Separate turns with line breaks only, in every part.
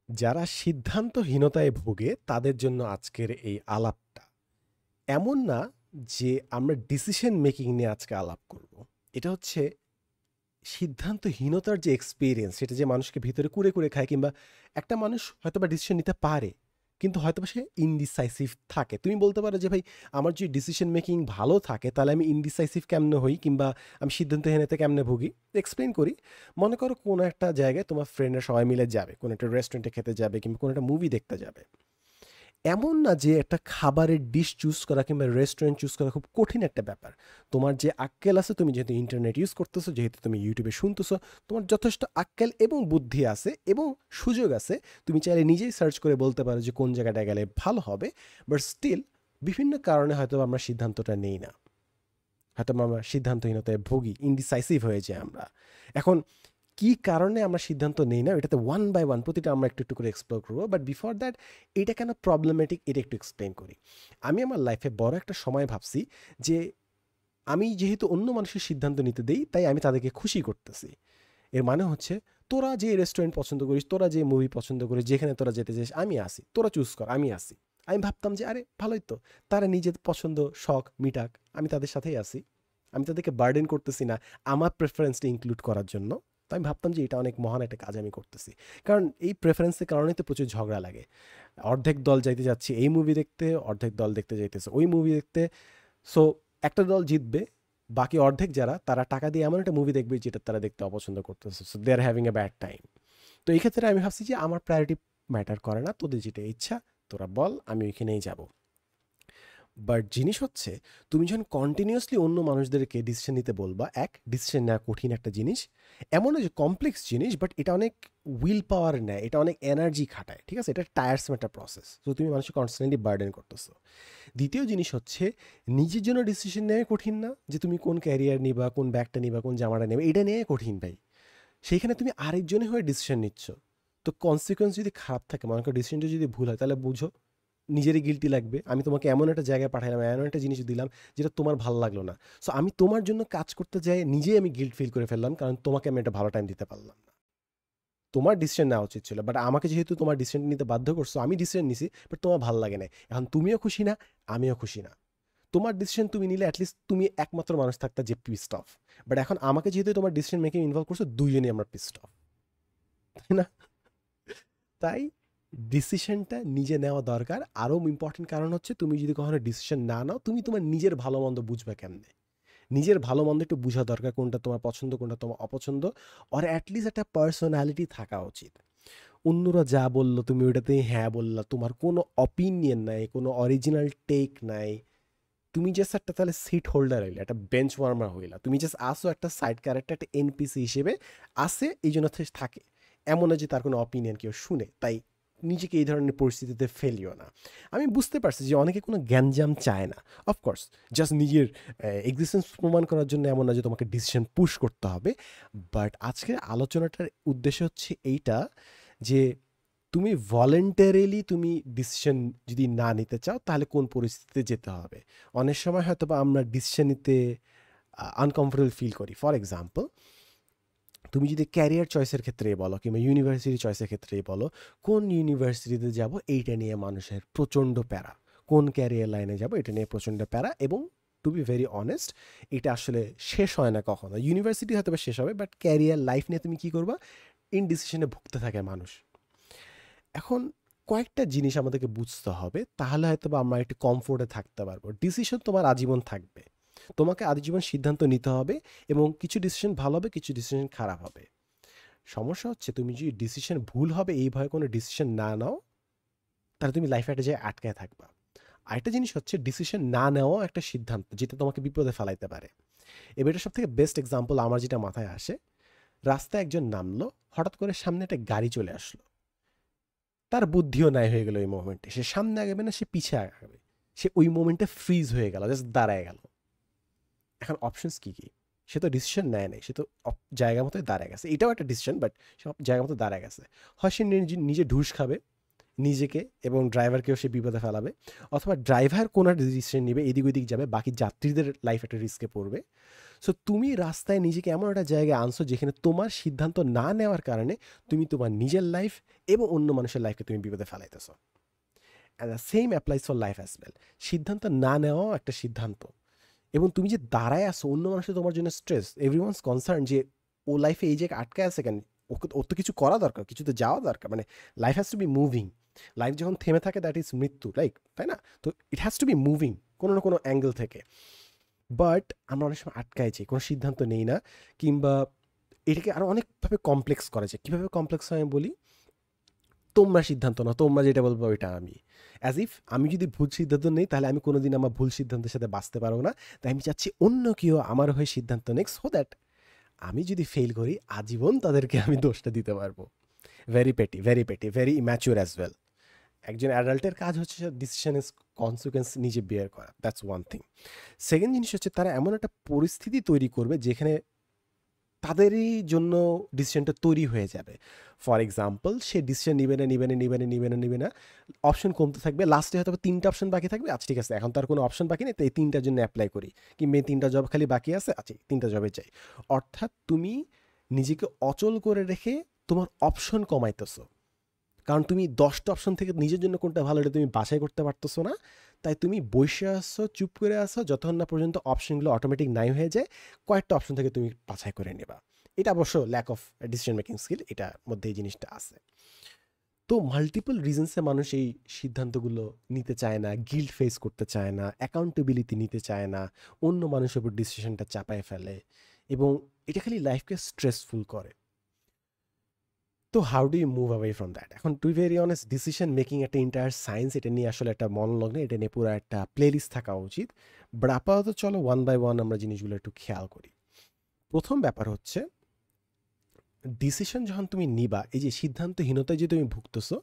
যারা সিদ্ধান্তহীনতায় ভোগে তাদের জন্য আজকের এই আলাপটা। এমন না যে আমরা ডিসিশন মেকিং নিয়ে আজকে আলাপ করব। এটা হচ্ছে সিদ্ধান্তহীনতার যে এক্সপেরিয়েন্স সেটা যে মানুষকে ভিতরে কুরে খায়, কিংবা একটা মানুষ হয়তোবা ডিসিশন নিতে পারে কিন্তু হয়তোবা সে ইনডিসাইসিভ থাকে। তুমি বলতে পারো যে ভাই, আমার যদি ডিসিশন মেকিং ভালো থাকে তাহলে আমি ইনডিসাইসিভ কেমনে হই, কিংবা আমি সিদ্ধান্তহীনতা কেমনে ভুগি। এক্সপ্লেন করি। মনে করো কোনো একটা জায়গায় তোমার ফ্রেন্ডরা সবাই মিলে যাবে, কোনো একটা রেস্টুরেন্টে খেতে যাবে কিংবা কোনো একটা মুভি দেখতে যাবে। এমন না যে একটা খাবারের ডিশ চুজ করা কিংবা রেস্টুরেন্ট চুজ করা খুব কঠিন একটা ব্যাপার। তোমার যে আক্কেল আছে, তুমি যেহেতু ইন্টারনেট ইউজ করতেছো, যেহেতু তুমি ইউটিউবে শুনতেছো, তোমার যথেষ্ট আক্কেল এবং বুদ্ধি আছে এবং সুযোগ আছে। তুমি চাইলে নিজেই সার্চ করে বলতে পারো যে কোন জায়গাটা গেলে ভালো হবে। বাট স্টিল বিভিন্ন কারণে হয়তো আমরা সিদ্ধান্তটা নেই না, হয়তো আমরা সিদ্ধান্তহীনতায় ভুগি, ইনডিসাইসিভ হয়ে যাই আমরা। এখন কি কারণে আমরা সিদ্ধান্ত নেই না, এটাতে ওয়ান বাই ওয়ান প্রতিটা আমরা একটু একটু করে এক্সপ্লোর করবো। বাট বিফোর দ্যাট, এটা কেন প্রবলেমেটিক এটা একটু এক্সপ্লেন করি। আমি আমার লাইফে বড় একটা সময় ভাবছি যে আমি যেহেতু অন্য মানুষের সিদ্ধান্ত নিতে দেই, তাই আমি তাদেরকে খুশি করতেছি। এর মানে হচ্ছে, তোরা যে রেস্টুরেন্ট পছন্দ করিস, তোরা যে মুভি পছন্দ করিস, যেখানে তোরা যেতে চাস আমি আসি, তোরা চুজ কর আমি আসি। আমি ভাবতাম যে আরে ভালোই তো, তারা নিজের পছন্দ শখ মিটাক, আমি তাদের সাথেই আসি। আমি তাদেরকে বার্ডেন করতেছি না আমার প্রেফারেন্সটা ইনক্লুড করার জন্য। তো আমি ভাবতাম যে এটা অনেক মহান একটা কাজ আমি করতেছি। কারণ এই প্রেফারেন্সের কারণেই তো প্রচুর ঝগড়া লাগে। অর্ধেক দল যাইতে যাচ্ছে এই মুভি দেখতে, অর্ধেক দল দেখতে যাইতেছে ওই মুভি দেখতে। সো একটা দল জিতবে, বাকি অর্ধেক যারা, তারা টাকা দিয়ে এমন একটা মুভি দেখবে যেটা তারা দেখতে অপছন্দ করতেছে। So they are having a bad time. তো এই ক্ষেত্রে আমি ভাবছি যে আমার প্রায়োরিটি ম্যাটার করে না, তোদের যেটা ইচ্ছা তোরা বল, আমি ওইখানেই যাব। বাট জিনিস হচ্ছে, তুমি যখন কন্টিনিউয়াসলি অন্য মানুষদেরকে ডিসিশন নিতে বলবা, ডিসিশন নেওয়া কঠিন একটা জিনিস, এমন না যে কমপ্লেক্স জিনিস, বাট এটা অনেক উইল পাওয়ার নেয়, এটা অনেক এনার্জি খাটায়, ঠিক আছে? এটা টায়ারসম একটা প্রসেস। তো তুমি মানুষকে কনস্ট্যান্টলি বার্ডেন করতেছো। দ্বিতীয় জিনিস হচ্ছে, নিজের জন্য ডিসিশন নেওয়া কঠিন না, যে তুমি কোন ক্যারিয়ার নিবা, কোন ব্যাগটা নিবা, কোন জামাটা নেবে, এটা নিয়ে কঠিন ভাই। সেইখানে তুমি আরেকজনের হয়ে ডিসিশন নিচ্ছ। তো কনসিকুয়েন্স যদি খারাপ থাকে, মনে করো ডিসিশনটা যদি ভুল হয়, তাহলে বুঝো নিজেরই গিল্টি লাগবে। আমি তোমাকে এমন একটা জায়গায় পাঠালাম, এমন একটা জিনিস দিলাম যেটা তোমার ভালো লাগলো না। সো আমি তোমার জন্য কাজ করতে যাই, নিজেই আমি গিল্ট ফিল করে ফেললাম, কারণ তোমাকে আমি একটা ভালো টাইম দিতে পারলাম না। তোমার ডিসিশন নেওয়া উচিত ছিল, বাট আমাকে যেহেতু তোমার ডিসিশন নিতে বাধ্য করছো, আমি ডিসিশন নিছি, বাট তোমার ভালো লাগে না। এখন তুমিও খুশি না, আমিও খুশি না। তোমার ডিসিশন তুমি নিলে অ্যাটলিস্ট তুমি একমাত্র মানুষ থাকতা যে পিসড অফ। বাট এখন আমাকে যেহেতু তোমার ডিসিশন মেকিং ইনভলভ করছো, দুইজনই আমরা পিসড অফ, তাই না? তাই ডিসিশনটা নিজে নেওয়া দরকার। আরও ইম্পর্টেন্ট কারণ হচ্ছে, তুমি যদি কখনো ডিসিশন না নাও, তুমি তোমার নিজের ভালো মন্দ বুঝবে কেমনে? নিজের ভালো মন্দ একটু বোঝা দরকার, কোনটা তোমার পছন্দ কোনটা তোমার অপছন্দ। আর অ্যাটলিস্ট একটা পার্সোনালিটি থাকা উচিত। অন্যরা যা বললো তুমি ওইটাতেই হ্যাঁ বললা, তোমার কোনো অপিনিয়ন নাই, কোনো অরিজিনাল টেক নাই। তুমি জাস্ট একটা তাহলে সিট হোল্ডার হইলে, একটা বেঞ্চ ওয়ার্মার হইলা, তুমি জাস্ট আসো একটা সাইড ক্যারেক্টার, একটা এনপিসি হিসেবে আসে, এই জন্য থাকে। এমন না যে তার কোনো অপিনিয়ন কেউ শুনে। তাই নিজেকে এই ধরনের পরিস্থিতিতে ফেলিও না। আমি বুঝতে পারছি যে অনেকে কোনো গ্যাঞ্জাম চায় না। অফকোর্স, জাস্ট নিজের এক্সিস্টেন্স প্রমাণ করার জন্য এমন না যে তোমাকে ডিসিশন পুশ করতে হবে। বাট আজকের আলোচনাটার উদ্দেশ্য হচ্ছে এইটা, যে তুমি ভলেন্টারিলি তুমি ডিসিশন যদি না নিতে চাও, তাহলে কোন পরিস্থিতিতে যেতে হবে। অনেক সময় হয়তো বা আমরা ডিসিশন নিতে আনকমফোর্টেবল ফিল করি। ফর এক্সাম্পল, তুমি যদি ক্যারিয়ার চয়েসের ক্ষেত্রেই বলো কিংবা ইউনিভার্সিটি চয়েসের ক্ষেত্রেই বলো, কোন ইউনিভার্সিটিতে যাব এইটা নিয়ে মানুষের প্রচণ্ড প্যারা। কোন ক্যারিয়ার লাইনে যাব এটা নিয়ে প্রচণ্ড প্যারা। এবং টু বি ভেরি অনেস্ট, এটা আসলে শেষ হয় না কখনো। ইউনিভার্সিটি হয়তো বা শেষ হবে, বাট ক্যারিয়ার লাইফ নিয়ে তুমি কী করবা, ইনডিসিশনে ভুগতে থাকে মানুষ। এখন কয়েকটা জিনিস আমাদেরকে বুঝতে হবে, তাহলে হয়তো বা আমরা একটু কমফোর্টে থাকতে পারবো। ডিসিশন তোমার আজীবন থাকবে, তোমাকে আজীবন সিদ্ধান্ত নিতে হবে, এবং কিছু ডিসিশন ভালো হবে, কিছু ডিসিশন খারাপ হবে। সমস্যা হচ্ছে, তুমি যদি ডিসিশন ভুল হবে এই ভয়ে কোনো ডিসিশন না নাও, তাহলে তুমি লাইফে একটা জায়গায় আটকায় থাকবা। আরেকটা জিনিস হচ্ছে, ডিসিশন না নেওয়া একটা সিদ্ধান্ত যেটা তোমাকে বিপদে ফেলাইতে পারে। এবার এটা সব থেকে বেস্ট এক্সাম্পল আমার যেটা মাথায় আসে, রাস্তায় একজন নামলো, হঠাৎ করে সামনে একটা গাড়ি চলে আসলো। তার বুদ্ধিও নাই হয়ে গেল ওই মোমেন্টে, সে সামনে আগাবে না সে পিছে আগাবে, সে ওই মোমেন্টে ফ্রিজ হয়ে গেল, জাস্ট দাঁড়ায় গেল। এখন অপশনস কি কি? সে তো ডিসিশন নেয় নাই, সে তো জায়গা মতোই দাঁড়ায় গেছে। এটাও একটা ডিসিশন, বাট সব জায়গা মতো দাঁড়ায় গেছে। হয় সে নিজে ঢুস খাবে নিজেকে এবং ড্রাইভারকেও সে বিপদে ফেলাবে, অথবা ড্রাইভার কোনো একটা ডিসিশন নিবে, এদিক ওদিক যাবে, বাকি যাত্রীদের লাইফ একটা রিস্কে পড়বে। সো তুমি রাস্তায় নিজেকে এমন একটা জায়গায় আনছো যেখানে তোমার সিদ্ধান্ত না নেওয়ার কারণে তুমি তোমার নিজের লাইফ এবং অন্য মানুষের লাইফকে তুমি বিপদে ফেলাইতেছো। And the same applies for life as well. সিদ্ধান্ত না নেওয়াও একটা সিদ্ধান্ত। এবং তুমি যে দাঁড়ায় আসো, অন্য মানুষের তোমার জন্য স্ট্রেস, এভরিওয়ানস কনসার্ন যে ও লাইফে এই জায়গায় আটকায় আছে কেন, ওর তো কিছু করা দরকার, কিছু তো যাওয়া দরকার, মানে life has to B moving. Life যখন থেমে থাকে দ্যাট ইজ মৃত্যু, লাইক, তাই না? তো it has to B moving কোনো না কোনো অ্যাঙ্গেল থেকে। বাট আমরা অনেক সময় আটকায় যাই, কোনো সিদ্ধান্ত নেই না, কিংবা এটাকে আরও অনেকভাবে কমপ্লেক্স করা যায়। কীভাবে কমপ্লেক্স হয় আমি বলি, তোমরা সিদ্ধান্ত নাও, তোমরা যেটা বলবো ওইটা আমি, অ্যাজ ইফ আমি যদি ভুল সিদ্ধান্ত নেই তাহলে আমি কোনোদিন আমার ভুল সিদ্ধান্তের সাথে বাঁচতে পারবো না। তাই আমি চাচ্ছি অন্য কেউ আমার হয়ে সিদ্ধান্ত নেক, সো দ্যাট আমি যদি ফেল করি আজীবন তাদেরকে আমি দোষটা দিতে পারবো। ভেরি পেটি, ভেরি পেটি, ভেরি ইম্যাচিওর অ্যাজ ওয়েল। একজন অ্যাডাল্টের কাজ হচ্ছে ডিসিশনের কনসিকুয়েন্স নিজে বিয়ার করা, দ্যাটস ওয়ান থিং। সেকেন্ড জিনিস হচ্ছে তারা এমন একটা পরিস্থিতি তৈরি করবে যেখানে তাদেরই জন্য ডিসিশনটা তৈরি হয়ে যাবে। ফর এক্সাম্পল, সে ডিসিশন নিবে না, অপশন কমতে থাকবে, লাস্টে হয়তো 3টা অপশন বাকি থাকবে। আচ্ছা ঠিক আছে, এখন তার কোনো অপশন বাকি নেই, তো এই 3টার জন্য অ্যাপ্লাই করি, কিংবা এই 3টা জব খালি বাকি আছে, আচ্ছা 3টা জবে চাই। অর্থাৎ তুমি নিজেকে অচল করে রেখে তোমার অপশন কমাইতেছো, কারণ তুমি 10টা অপশন থেকে নিজের জন্য কোনটা ভালো এটা তুমি বাছাই করতে পারতেছো না। তাই তুমি বসে আসছো, চুপ করে আসো, যতক্ষণ না পর্যন্ত অপশনগুলো অটোমেটিক নাই হয়ে যায়, কয়েকটা অপশন থেকে তুমি বাছাই করে নেবা। এটা অবশ্য lack of decision making skill, এটার মধ্যে এই জিনিসটা আছে। তো মাল্টিপল রিজনসে মানুষ এই সিদ্ধান্তগুলো নিতে চায় না, গিল্ট ফেস করতে চায় না, অ্যাকাউন্টেবিলিটি নিতে চায় না, অন্য মানুষের উপর ডিসিশনটা চাপায় ফেলে, এবং এটা খালি লাইফকে স্ট্রেসফুল করে। তো how do you move away from that? এখন to be very honest, decision making একটা ইন্টায়ার সায়েন্স, এটা নিয়ে আসলে একটা মনোলগ নেই, এটা নিয়ে পুরো একটা প্লেলিস্ট থাকা উচিত। বাট আপাতত চলো ওয়ান বাই ওয়ান আমরা জিনিসগুলো একটু খেয়াল করি। প্রথম ব্যাপার হচ্ছে, ডিসিশন যখন তুমি নিবা, এই যে সিদ্ধান্তহীনতায় যে তুমি ভুগতেছো,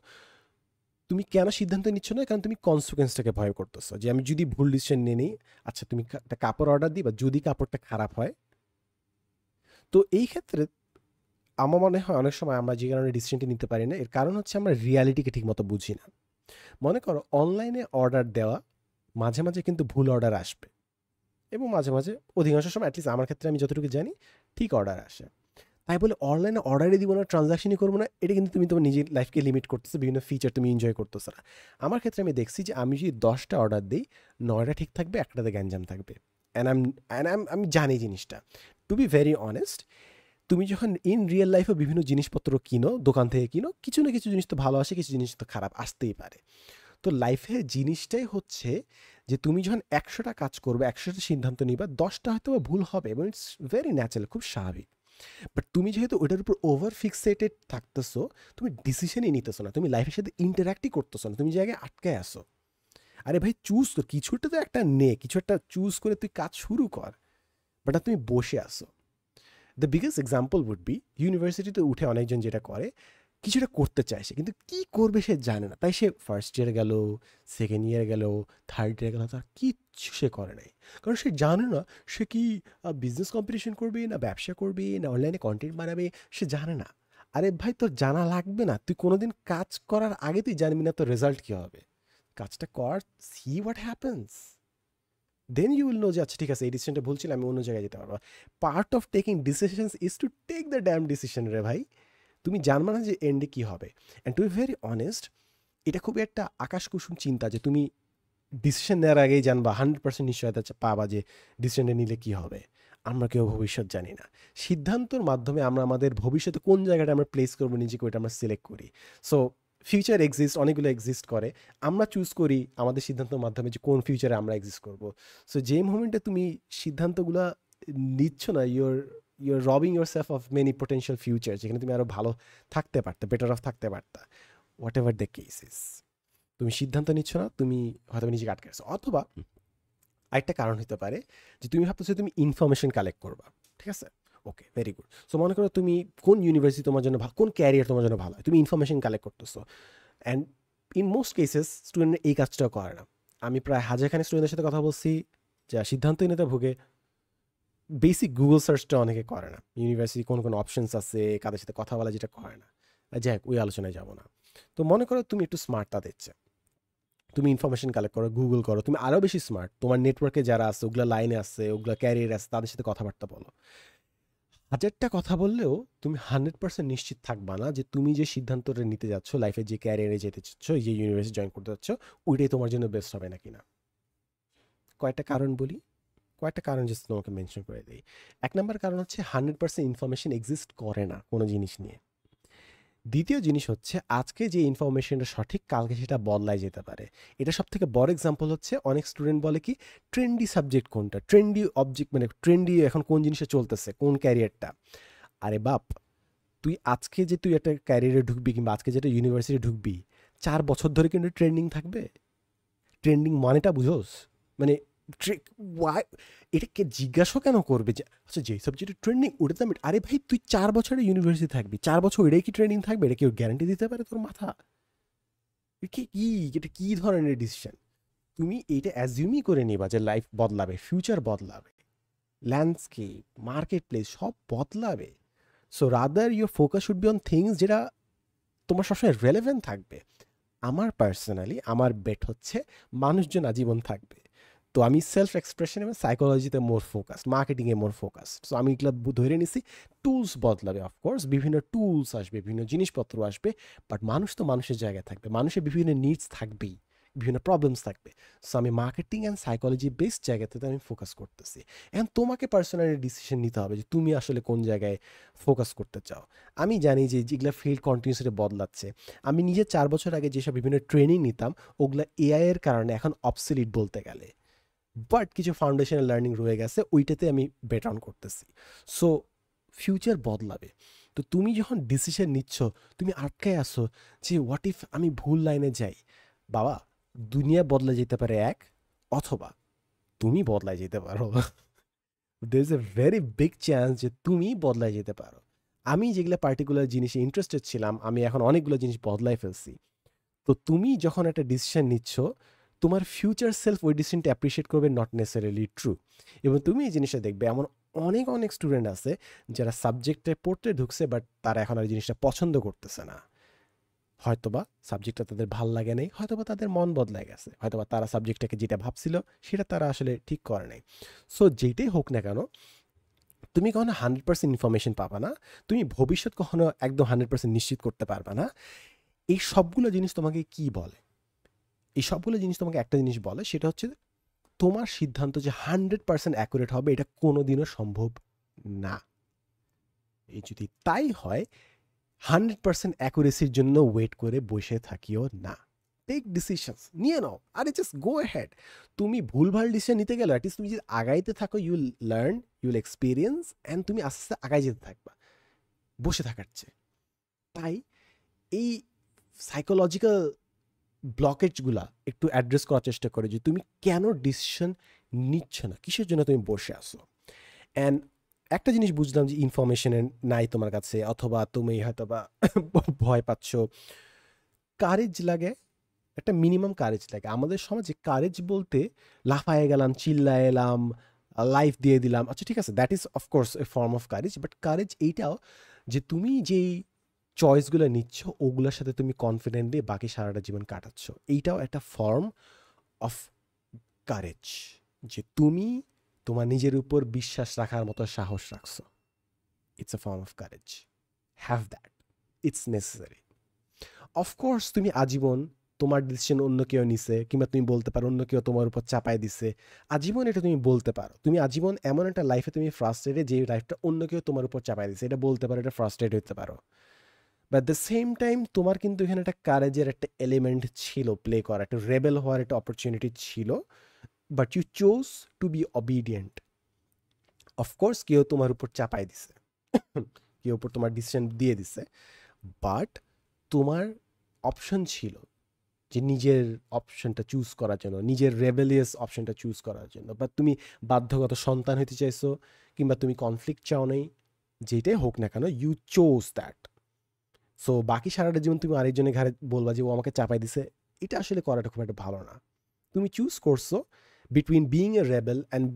তুমি কেন সিদ্ধান্ত নিচ্ছ না? কারণ তুমি কনসিকুয়েন্সটাকে ভয় করতেছো, যে আমি যদি ভুল ডিসিশন নিয়ে নিই, আচ্ছা তুমি একটা কাপড় অর্ডার দিবা, যদি কাপড়টা খারাপ হয়, তো এই ক্ষেত্রে আমার মনে হয় অনেক সময় আমরা যে কারণে ডিসিশনটি নিতে পারি না, এর কারণ হচ্ছে আমরা রিয়ালিটিকে ঠিকমতো বুঝি না। মনে করো অনলাইনে অর্ডার দেওয়া, মাঝে মাঝে কিন্তু ভুল অর্ডার আসবে, এবং মাঝে মাঝে, অধিকাংশ সময়, অ্যাটলিস্ট আমার ক্ষেত্রে আমি যতটুকু জানি, ঠিক অর্ডার আসে। তাই বলে অনলাইনে অর্ডারই দিব না, ট্রানজাকশনই করবো না, এটা কিন্তু তুমি তোমার নিজের লাইফকে লিমিট করতেছো, বিভিন্ন ফিচার তুমি এনজয় করতেছো না। আমার ক্ষেত্রে আমি দেখছি যে আমি যদি 10টা অর্ডার দিই, 9টা ঠিক থাকবে, একটাতে গ্যাঞ্জাম থাকবে। আমি জানি জিনিসটা। টু বি ভেরি অনেস্ট, তুমি যখন ইন রিয়েল লাইফে বিভিন্ন জিনিসপত্র কিনো, দোকান থেকে কিনো, কিছু না কিছু জিনিস তো ভালো আসে, কিছু জিনিস তো খারাপ আসতেই পারে। তো লাইফে জিনিসটাই হচ্ছে যে তুমি যখন 100টা কাজ করবে, 100টা সিদ্ধান্ত নিবা, 10টা হয়তো ভুল হবে, এবং ইটস ভেরি ন্যাচারাল, খুব স্বাভাবিক। বাট তুমি যেহেতু ওটার উপর ওভার ফিক্সেটেড থাকতেছো, তুমি ডিসিশনই নিতেছো না, তুমি লাইফের সাথে ইন্টারাক্টই করতেছো না, তুমি জায়গায় আটকায় আসো। আরে ভাই, চুজ কর, কিছুটা তো একটা নে, কিছু একটা চুজ করে তুই কাজ শুরু কর। বাট তুমি বসে আসো। The biggest example would be, ইউনিভার্সিটিতে উঠে অনেকজন যেটা করে, কিছুটা করতে চায় সে, কিন্তু কী করবে সে জানে না, তাই সে ফার্স্ট ইয়ার গেল, সেকেন্ড ইয়ার গেল, থার্ড ইয়ার গেল, তার কিচ্ছু সে করে নাই। কারণ সে জানে না সে কি বিজনেস কম্পিটিশন করবে, না ব্যবসা করবে, না অনলাইনে কন্টেন্ট বানাবে, সে জানে না। আরে ভাই, তোর জানা লাগবে না, তুই কোনোদিন কাজ করার আগে তুই জানবি না তোর রেজাল্ট কী হবে। কাজটা কর, see what happens, then you will know যে আচ্ছা ঠিক আছে, এই ডিসিশনটা ভুল ছিল, আমি অন্য জায়গায় যেতে পারবো। Part of taking decisions is to take the damn decision রে ভাই। তুমি জানবা না যে এন্ডে কী হবে। And to be very honest, এটা খুবই একটা আকাশ কুসুম চিন্তা যে তুমি ডিসিশন নেওয়ার আগেই জানবা, 100% নিশ্চয়তা পাবা যে ডিসিশনটা নিলে কী হবে। আমরা কেউ ভবিষ্যৎ জানি না। সিদ্ধান্তর মাধ্যমে আমরা আমাদের ভবিষ্যতে কোন জায়গাটা আমরা প্লেস করবো নিজেকে, ওইটা আমরা সিলেক্ট করি। সো ফিউচার এক্সিস্ট, অনেকগুলো এক্সিস্ট করে, আমরা চুজ করি আমাদের সিদ্ধান্তের মাধ্যমে যে কোন ফিউচারে আমরা এক্সিস্ট করব। সো যে মোমেন্টে তুমি সিদ্ধান্তগুলো নিচ্ছ না, you're robbing yourself of many potential future, যেখানে তুমি আরও ভালো থাকতে পারতা, বেটার অফ থাকতে পারতা, হোয়াট এভার দ্য কেসেস। তুমি সিদ্ধান্ত নিচ্ছ না, তুমি হয়তো নিজেকে আটকে আছো। অথবা আরেকটা কারণ হতে পারে যে তুমি ভাবতেছো তুমি ইনফরমেশন কালেক্ট করবা, ঠিক আছে, ওকে, ভেরি গুড। সো মনে করো তুমি কোন ইউনিভার্সিটি তোমার জন্য ভালো, কোন ক্যারিয়ার তোমার জন্য ভালো হয়, তুমি ইনফরমেশন কালেক্ট করতেছো। And in most cases student এই কাজটাও করে না। আমি প্রায় হাজারখানি স্টুডেন্টের সাথে কথা বলছি যা সিদ্ধান্ত নিতে ভুগে, বেসিক গুগল সার্চটা অনেকে করে না, ইউনিভার্সিটি কোন কোন অপশনস আছে, কাদের সাথে কথা বলা, যেটা করে না। যাই হোক, ওই আলোচনায় যাব না। তো মনে করো তুমি একটু স্মার্ট তাদের চেয়ে, তুমি ইনফরমেশন কালেক্ট করো, গুগল করো, তুমি আরও বেশি স্মার্ট। তোমার নেটওয়ার্কে যারা আছে, ওগুলো লাইনে আছে, ওগুলো ক্যারিয়ার আছে, তাদের সাথে কথাবার্তা বলো। হাজারটা কথা বললেও তুমি 100% নিশ্চিত থাকবা না যে তুমি যে সিদ্ধান্তটা নিতে যাচ্ছ, লাইফে যে ক্যারিয়ারে যেতে চাচ্ছ, যে ইউনিভার্সিটি জয়েন করতে যাচ্ছ, ওইটাই তোমার জন্য বেস্ট হবে নাকি না। কয়েকটা কারণ বলি, কয়েকটা কারণ জাস্ট তোমাকে মেনশন করে দিই। 1 নম্বর কারণ হচ্ছে 100% ইনফরমেশন এক্সিস্ট করে না কোনো জিনিস নিয়ে। দ্বিতীয় জিনিস হচ্ছে আজকে যে ইনফরমেশনটা সঠিক, কালকে সেটা বদলায় যেতে পারে। এটা সব থেকে বড় এক্সাম্পল হচ্ছে অনেক স্টুডেন্ট বলে কি ট্রেন্ডি সাবজেক্ট কোনটা, ট্রেন্ডি অবজেক্ট মানে ট্রেন্ডি এখন কোন জিনিসটা চলতেছে, কোন ক্যারিয়ারটা। আরে বাপ, তুই একটা ক্যারিয়ারে ঢুকবি কিংবা আজকে যেটা ইউনিভার্সিটি ঢুকবি, 4 বছর ধরে কিন্তু ট্রেন্ডিং থাকবে। ট্রেন্ডিং মানেটা বুঝোস? মানে ওয়াই, এটাকে জিজ্ঞাসা কেন করবে যে আচ্ছা যে সাবজেক্টে ট্রেন্ডিং ওটা তো আমি, আরে ভাই তুই 4 বছরে ইউনিভার্সিটি থাকবি, 4 বছর এটাই কি ট্রেন্ডিং থাকবে? এটা কেউ গ্যারান্টি দিতে পারে তোর মাথা? এটা কি ধরনের ডিসিশন? তুমি এইটা অ্যাজিউমই করে নিবা যে লাইফ বদলাবে, ফিউচার বদলাবে, ল্যান্ডস্কেপ, মার্কেট প্লেস সব বদলাবে। So rather your focus should be on things যেটা তোমার সবসময় রেলেভেন্ট থাকবে। আমার বেট হচ্ছে মানুষজন আজীবন থাকবে। তো আমি সেলফ এক্সপ্রেশন এবং সাইকোলজিতে মোর ফোকাস, মার্কেটিংয়ে মোর ফোকাস। সো আমি এগুলো ধরে নিছি। টুলস বদলাবে, অফকোর্স বিভিন্ন টুলস আসবে, বিভিন্ন জিনিসপত্র আসবে, বাট মানুষ তো মানুষের জায়গায় থাকবে, মানুষের বিভিন্ন নিডস থাকবেই, বিভিন্ন প্রবলেমস থাকবে। সো আমি মার্কেটিং অ্যান্ড সাইকোলজি বেসড জায়গাতে আমি ফোকাস করতেছি। এখন তোমাকে পার্সোনালি ডিসিশন নিতে হবে যে তুমি আসলে কোন জায়গায় ফোকাস করতে চাও। আমি জানি যে যেগুলো ফিল্ড কন্টিনিউসলি বদলাচ্ছে। আমি নিজে 4 বছর আগে যেসব বিভিন্ন ট্রেনিং নিতাম, ওগুলা এআই এর কারণে এখন অবসলিট বলতে গেলে, বাট কিছু ফাউন্ডেশনাল লার্নিং রয়ে গেছে, ওইটাতে আমি বেট অন করতেছি। সো ফিউচার বদলাবে। তো তুমি যখন ডিসিশন নিচ্ছ, তুমি আটকায় আসো যে হোয়াট ইফ আমি ভুল লাইনে যাই। বাবা, দুনিয়া বদলে যেতে পারে এক, অথবা তুমি বদলায় যেতে পারো। There is a very big chance যে তুমি বদলায় যেতে পারো। আমি যেগুলো পার্টিকুলার জিনিসে ইন্টারেস্টেড ছিলাম, আমি এখন অনেকগুলো জিনিস বদলাই ফেলছি। তো তুমি যখন একটা ডিসিশন নিচ্ছ, তোমার ফিউচার সেলফ ওই ডিসিশনটা অ্যাপ্রিসিয়েট করবে, নট নেসেসারিলি ট্রু। এবং তুমি এই জিনিসটা দেখবে এমন অনেক অনেক স্টুডেন্ট আছে যারা সাবজেক্টে পড়তে ঢুকছে, বাট তারা এখন আর জিনিসটা পছন্দ করতেছে না। হয়তোবা সাবজেক্টটা তাদের ভাল লাগে নাই, হয়তোবা তাদের মন বদলায় গেছে, হয়তোবা তারা সাবজেক্টটাকে যেটা ভাবছিল সেটা তারা আসলে ঠিক করে নাই। সো যেটাই হোক না কেন, তুমি কখনো 100% ইনফরমেশন পাবা না, তুমি ভবিষ্যৎ কখনো একদম 100% নিশ্চিত করতে পারবা না। এই সবগুলো জিনিস তোমাকে কি বলে? এই সবগুলো জিনিস তোমাকে একটা জিনিস বলে, সেটা হচ্ছে তোমার সিদ্ধান্ত যে 100% অ্যাকুরেট হবে, এটা কোনোদিনও সম্ভব না। এই যদি তাই হয়, 100% অ্যাকুরেসির জন্য ওয়েট করে বসে থাকিও না। টেক ডিসিশনস, নিয়ে নাও, আরে জাস্ট গো হ্যাড। তুমি ভুলভাল ডিসিশন নিতে গেলে অ্যাটলিস্ট তুমি যদি আগাইতে থাকো, ইউল লার্ন, ইউল এক্সপিরিয়েন্স, অ্যান্ড তুমি আস্তে আস্তে আগাই যেতে থাকবা বসে থাকার চেয়ে। তাই এই সাইকোলজিক্যাল ব্লকেজগুলা একটু অ্যাড্রেস করার চেষ্টা করে যে তুমি কেন ডিসিশন নিচ্ছ না, কিসের জন্য তুমি বসে আসো। অ্যান্ড একটা জিনিস বুঝলাম যে ইনফরমেশনের নাই তোমার কাছে, অথবা তুমি হয়তো বা ভয় পাচ্ছ। কারেজ লাগে, একটা মিনিমাম কারেজ লাগে। আমাদের সমাজে কারেজ বলতে লাফায়ে গেলাম, চিল্লায় এলাম, লাইফ দিয়ে দিলাম, আচ্ছা ঠিক আছে, that is of course A form of courage. But courage এইটাও যে তুমি যেই চয়েসগুলো নিচ্ছ ওগুলোর সাথে তুমি কনফিডেন্টলি বাকি সারাটা জীবন কাটাচ্ছ, এইটাও একটা ফর্ম অফ কারেজ। যে তুমি তোমার নিজের উপর বিশ্বাস রাখার মতো সাহস রাখছো, it's a form of courage. Have that, it's necessary. Of course তুমি আজীবন তোমার ডিসিশন অন্য কেউ নিছে, কিংবা তুমি বলতে পারো অন্য কেউ তোমার উপর চাপায় দিছে, আজীবন এটা তুমি বলতে পারো। তুমি আজীবন এমন একটা লাইফে তুমি ফ্রাস্ট্রেটেড যে লাইফটা অন্য কেউ তোমার উপর চাপায় দিছে, এটা বলতে পারো, এটা ফ্রাস্ট্রেট হতে পারো। বাট দ্য সেম টাইম তোমার কিন্তু এখানে একটা কারেজের একটা এলিমেন্ট ছিল প্লে করা, একটা রেবেল হওয়ার একটা অপরচুনিটি ছিল, but you chose to be obedient. Of course কেউ তোমার উপর চাপাই দিছে, কেউ উপর তোমার ডিসিশন দিয়ে দিছে, বাট তোমার অপশন ছিল যে নিজের অপশনটা চুজ করার জন্য, নিজের রেবেলিয়াস অপশনটা চুজ করার জন্য। বাট তুমি বাধ্যগত সন্তান হতে চাইছো, কিংবা তুমি কনফ্লিক্ট চাও নাই, যেটাই হোক না কেন, ইউ চোজ দ্যাট। সো বাকি সারাটা জীবন তুমি আরেকজনের ঘাড়ে বলবা যে ও আমাকে চাপাই দিছে, এটা আসলে করাটা খুব একটা ভালো না। তুমি চুজ করছো between being a rebel and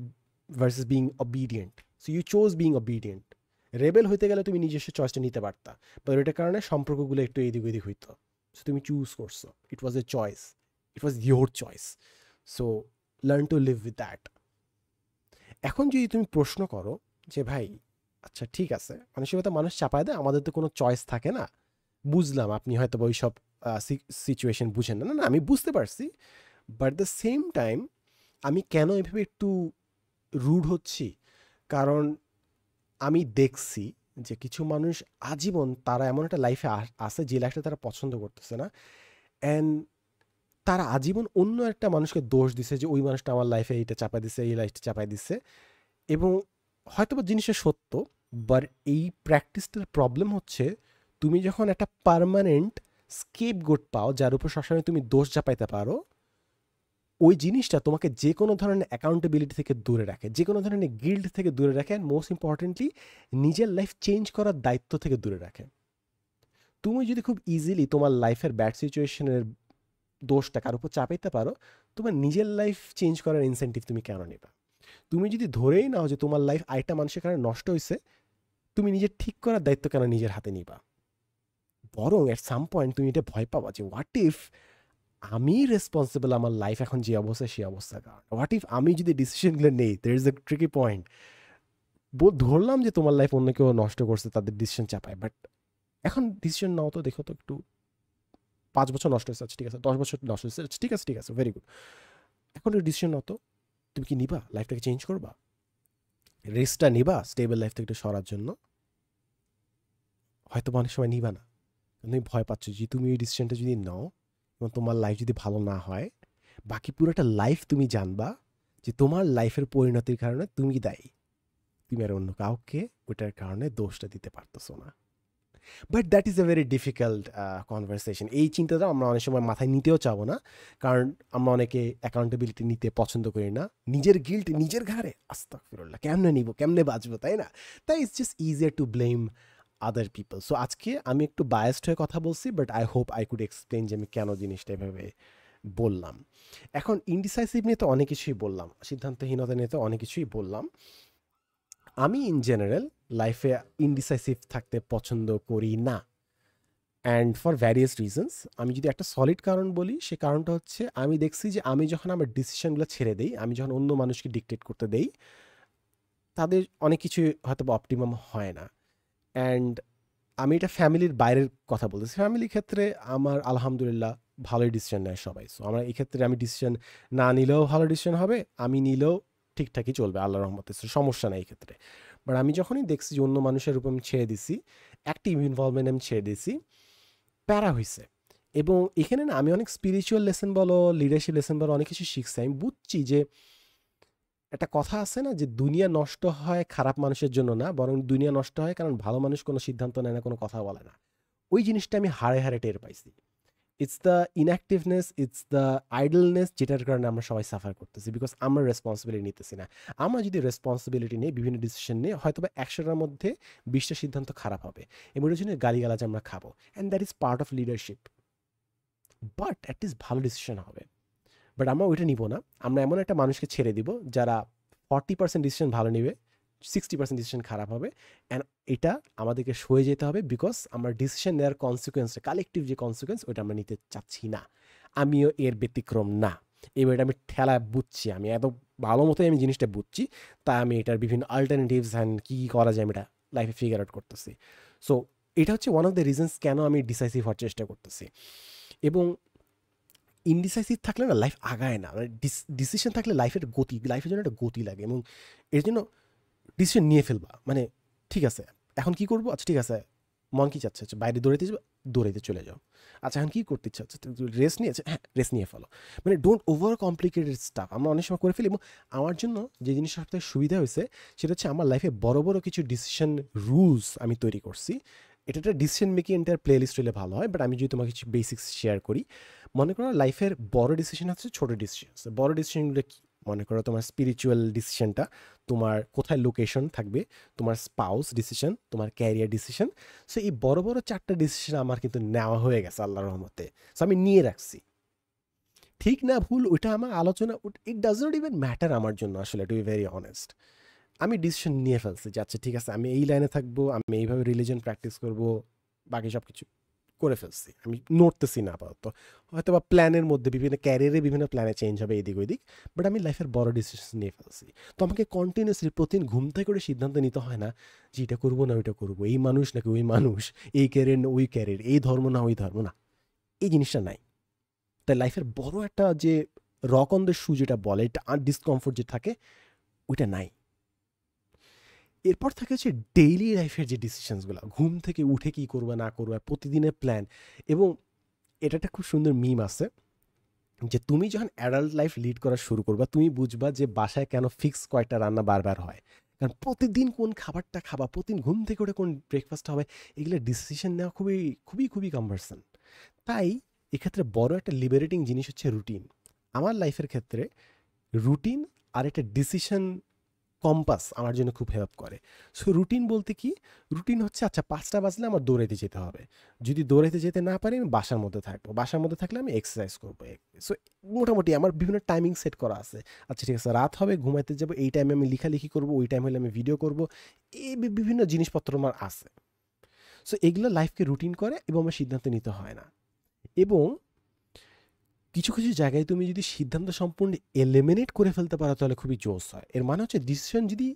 versus being obedient. So you chose being obedient. Rebel হইতে গেলে তুমি নিজস্ব চয়েসটা নিতে পারতা, বাট এটার কারণে সম্পর্কগুলো একটু এদিক ওদিক হইতো। সো তুমি চুজ করছো, it was a choice, it was your choice. So learn to live with that. এখন যদি তুমি প্রশ্ন করো যে ভাই আচ্ছা ঠিক আছে, মানসিকতা মানুষ চাপায় দেয়, আমাদের তো কোনো চয়েস থাকে না, বুঝলাম আপনি হয়তো ওই সব সিচুয়েশন বুঝেন না, না না আমি বুঝতে পারছি, বাট দ্য সেম টাইম আমি কেন এভাবে একটু রুড হচ্ছি, কারণ আমি দেখছি যে কিছু মানুষ আজীবন তারা এমন একটা লাইফে আসে যে লাইফটা তারা পছন্দ করতেছে না, অ্যান্ড তারা আজীবন অন্য একটা মানুষকে দোষ দিছে যে ওই মানুষটা আমার লাইফে এইটা চাপাই দিছে, এই লাইফটা চাপাই দিছে। এবং হয়তো বা জিনিসটা সত্য, বাট এই প্র্যাকটিসটার প্রবলেম হচ্ছে তুমি যখন একটা পার্মানেন্ট স্কেপ গোট পাও যার উপর সবসময় তুমি দোষ চাপাইতে পারো, ওই জিনিসটা তোমাকে যে কোনো ধরনের অ্যাকাউন্টেবিলিটি থেকে দূরে রাখে, যে কোনো ধরনের গিল্ড থেকে দূরে রাখে, অ্যান্ড মোস্ট ইম্পর্টেন্টলি নিজের লাইফ চেঞ্জ করার দায়িত্ব থেকে দূরে রাখে। তুমি যদি খুব ইজিলি তোমার লাইফের ব্যাড সিচুয়েশনের দোষটা কার উপর চাপাইতে পারো, তোমার নিজের লাইফ চেঞ্জ করার ইনসেন্টিভ তুমি কেন নেবা? তুমি যদি ধরেই নাও যে তোমার লাইফ আরেকটা মানুষের কারণে নষ্ট হয়েছে, তুমি নিজের ঠিক করার দায়িত্ব কেন নিজের হাতে নিবা? বরং এট সাম পয়েন্ট তুমি এটা ভয় পাবা যে হোয়াট ইফ আমি রেসপন্সিবল আমার লাইফ এখন যে অবস্থা সেই অবস্থার কারণ। হোয়াট ইফ আমি যদি ডিসিশনগুলো নেই, there is a tricky point. ধরলাম যে তোমার লাইফ অন্য কেউ নষ্ট করছে, তাদের ডিসিশন চাপায়, বাট এখন ডিসিশন নাও তো, দেখো তো একটু 5 বছর নষ্ট হয়েছে, আচ্ছা ঠিক আছে, 10 বছর নষ্ট হয়েছে, আচ্ছা ঠিক আছে, ঠিক আছে, ভেরি গুড। এখন একটু ডিসিশন নাও তো, তুমি কি নিবা? লাইফটাকে চেঞ্জ করবা? রেস্টটা নিবা স্টেবল লাইফ থেকে একটু সরার জন্য? হয়তো অনেক সময় নিবা না, তুমি ভয় পাচ্ছ যে তুমি এই ডিসিশনটা যদি নাও এবং তোমার লাইফ যদি ভালো না হয়, বাকি পুরোটা লাইফ তুমি জানবা যে তোমার লাইফের পরিণতির কারণে তুমি দায়ী, তুমি আর অন্য কাউকে ওইটার কারণে দোষটা দিতে পারতেছো না। But that is a very difficult conversation. এই চিন্তাটা আমরা অনেক সময় মাথায় নিতেও চাবো না, কারণ আমরা অনেকে অ্যাকাউন্টেবিলিটি নিতে পছন্দ করি না। নিজের গিল্ট নিজের ঘাড়ে, আস্তাগফিরুল্লাহ, কেমনে নিব, কেমনে বাঁচবো, তাই না? তাই it's just easier to blame other people. So আজকে আমি একটু বায়াসড হয়ে কথা বলছি, but I hope I could explain যে আমি কেন জিনিসটা এভাবে বললাম। এখন ইনডিসাইসিভ নিয়ে তো অনেক কিছুই বললাম, সিদ্ধান্তহীনতা নিয়ে তো অনেক কিছুই বললাম। আমি ইন জেনারেল লাইফে ইনডিসাইসিভ থাকতে পছন্দ করি না, অ্যান্ড ফর ভ্যারিয়াস রিজনস। আমি যদি একটা সলিড কারণ বলি, সে কারণটা হচ্ছে আমি দেখছি যে আমি যখন আমার ডিসিশনগুলো ছেড়ে দিই, আমি যখন অন্য মানুষকে ডিকটেট করতে দেই, তাদের অনেক কিছুই হয়তো বা অপটিমাম হয় না। অ্যান্ড আমি এটা ফ্যামিলির বাইরের কথা বলতেছি, ফ্যামিলির ক্ষেত্রে আমার আলহামদুলিল্লাহ ভালোই ডিসিশন নেয় সবাই। সো আমার এই ক্ষেত্রে আমি ডিসিশন না নিলেও ভালো ডিসিশন হবে, আমি নিলেও ঠিকঠাকই চলবে আল্লাহর রহমতে, সমস্যা নেই এই ক্ষেত্রে। বাট আমি যখনই দেখছি যে অন্য মানুষের উপর আমি ছেড়ে দিছি, অ্যাক্টিভ ইনভলভমেন্ট আমি ছেড়ে দিছি, প্যারা হইছে। এবং এখানে না আমি অনেক স্পিরিচুয়াল লেসন বলো, লিডারশিপ লেসন বলো, অনেক কিছু শিখছি। আমি বুঝছি যে একটা কথা আছে না যে দুনিয়া নষ্ট হয় খারাপ মানুষের জন্য না, বরং দুনিয়া নষ্ট হয় কারণ ভালো মানুষ কোনো সিদ্ধান্ত নেয় না, কোনো কথা বলে না। ওই জিনিসটা আমি হাড়ে হাড়ে টের পাইছি। It's the ইনঅ্যাক্টিভনেস, it's the idleness, যেটার কারণে আমরা সবাই সাফার করতেছি, বিকজ আমরা রেসপন্সিবিলিটি নিতেছি না। আমরা যদি রেসপন্সিবিলিটি নিই, বিভিন্ন ডিসিশন নিয়ে, হয়তো বা 100টার মধ্যে 20টা সিদ্ধান্ত খারাপ হবে, এবং এর জন্য গালিগালাজ আমরা খাবো, and that is part of leadership. But at least ভালো ডিসিশন হবে। বাট আমরা ওইটা নিব না, আমরা এমন একটা মানুষকে ছেড়ে দিব যারা 40% ডিসিশন ভালো নেবে, 60% ডিসিশন খারাপ হবে, অ্যান্ড এটা আমাদেরকে সয়ে যেতে হবে, বিকজ আমরা ডিসিশন নেওয়ার কনসিকুয়েন্সটা, কালেকটিভ যে কনসিকুয়েন্স, ওইটা আমরা নিতে চাচ্ছি না। আমিও এর ব্যতিক্রম না। এবার এটা আমি ঠেলা বুঝছি, আমি এত ভালো মতোই আমি জিনিসটা বুঝছি, তাই আমি এটার বিভিন্ন অল্টারনেটিভস অ্যান্ড কী কী করা যায় আমি এটা লাইফে ফিগার আউট করতেছি। সো এটা হচ্ছে ওয়ান অফ দ্য রিজনস কেন আমি ডিসাইসিভ হওয়ার চেষ্টা করতেছি। এবং ইনডিসাইসিভ থাকলে না লাইফ আগায় না, মানে ডিসিশন থাকলে লাইফের গতি, লাইফের জন্য একটা গতি লাগে, এবং এর জন্য ডিসিশন নিয়ে ফেলবা, মানে ঠিক আছে এখন কি করবো, আচ্ছা ঠিক আছে মন কি চাচ্ছে, আচ্ছা বাইরে দৌড়াইতে যাবে, দৌড়াইতে চলে যাও। আচ্ছা এখন কী করতে ইচ্ছা হচ্ছে, রেস্ট নিয়েছে, হ্যাঁ রেস্ট নিয়ে ফেলো। মানে ডোন্ট ওভার কমপ্লিকেটেড স্টাফ আমরা অনেক সময় করে ফেলি। এবং আমার জন্য যে জিনিসটা সবথেকে সুবিধা হয়েছে সেটা হচ্ছে আমার লাইফে বড় বড় কিছু ডিসিশন রুলস আমি তৈরি করছি। এটা একটা decision making entire playlist হলে ভালো হয়, বাট আমি যদি তোমাকে কিছু বেসিক্স শেয়ার করি। মনে করো লাইফের বড় ডিসিশন হচ্ছে, ছোটো ডিসিশন। বড় ডিসিশনগুলো কি? মনে করো তোমার স্পিরিচুয়াল ডিসিশনটা, তোমার কোথায় লোকেশন থাকবে, তোমার স্পাউস ডিসিশন, তোমার ক্যারিয়ার ডিসিশন। সো এই বড় বড় 4টা ডিসিশন আমার কিন্তু নেওয়া হয়ে গেছে আল্লাহর রহমতে। সো আমি নিয়ে রাখছি, ঠিক না ভুল ওইটা আমার আলোচনা, it does not even matter আমার জন্য আসলে, টু বি ভেরি অনেস্ট। আমি ডিসিশন নিয়ে ফেলছি যে আচ্ছা ঠিক আছে আমি এই লাইনে থাকবো, আমি এইভাবে রিলিজন প্র্যাকটিস করবো, বাকি সব কিছু করে ফেলছি, আমি নড়তেছি না আপাতত। হয়তো বা প্ল্যানের মধ্যে বিভিন্ন ক্যারিয়ারে বিভিন্ন প্ল্যানে চেঞ্জ হবে এদিক ওইদিক, বাট আমি লাইফের বড় ডিসিশন নিয়ে ফেলছি। তো আমাকে কন্টিনিউসলি প্রতিদিন ঘুম থেকে করে সিদ্ধান্ত নিতে হয় না যে এটা করবো না ওইটা করবো, এই মানুষ নাকি ওই মানুষ, এই ক্যারিয়ার না ওই ক্যারিয়ার, এই ধর্ম না ওই ধর্ম না, এই জিনিসটা নাই। তাই লাইফের বড় একটা যে রক অন দ্য শু যেটা বলে, এটা ডিসকমফোর্ট যে থাকে ওইটা নাই। এরপর থাকে হচ্ছে ডেইলি লাইফের যে ডিসিশনসগুলো, ঘুম থেকে উঠে কী করবে না করবে, প্রতিদিনের প্ল্যান। এবং এটা একটা খুব সুন্দর মিম আছে যে তুমি যখন অ্যাডাল্ট লাইফ লিড করা শুরু করবা, তুমি বুঝবা যে বাসায় কেন ফিক্স কয়টা রান্না বারবার হয়। কারণ প্রতিদিন কোন খাবারটা খাবা, প্রতিদিন ঘুম থেকে উঠে কোন ব্রেকফাস্ট হবে, এগুলো ডিসিশন নেওয়া খুবই খুবই খুবই কম্পারসন। তাই এক্ষেত্রে বড় একটা লিবারেটিং জিনিস হচ্ছে রুটিন। আমার লাইফের ক্ষেত্রে রুটিন আর একটা ডিসিশন কম্পাস আমার জন্য খুব হেল্প করে। সো রুটিন বলতে কি, রুটিন হচ্ছে আচ্ছা 5টা বাজলে আমার দৌড়াইতে যেতে হবে, যদি দৌড়াইতে যেতে না পারি আমি বাসার মধ্যে থাকবো, বাসার মধ্যে থাকলে আমি এক্সারসাইজ করবো। সো মোটামুটি আমার বিভিন্ন টাইমিং সেট করা আছে। আচ্ছা ঠিক আছে, রাত হবে ঘুমাইতে যাবো, এই টাইমে আমি লেখালেখি করবো, ওই টাইম হলে আমি ভিডিও করবো, এই বিভিন্ন জিনিসপত্র আমার আছে। সো এগুলো লাইফকে রুটিন করে এবং আমার সিদ্ধান্ত নিতে হয় না। এবং কিছু কিছু জায়গায় তুমি যদি সিদ্ধান্ত সম্পূর্ণ এলিমিনেট করে ফেলতে পারো তাহলে খুবই জোস হয়। এর মানে হচ্ছে ডিসিশন যদি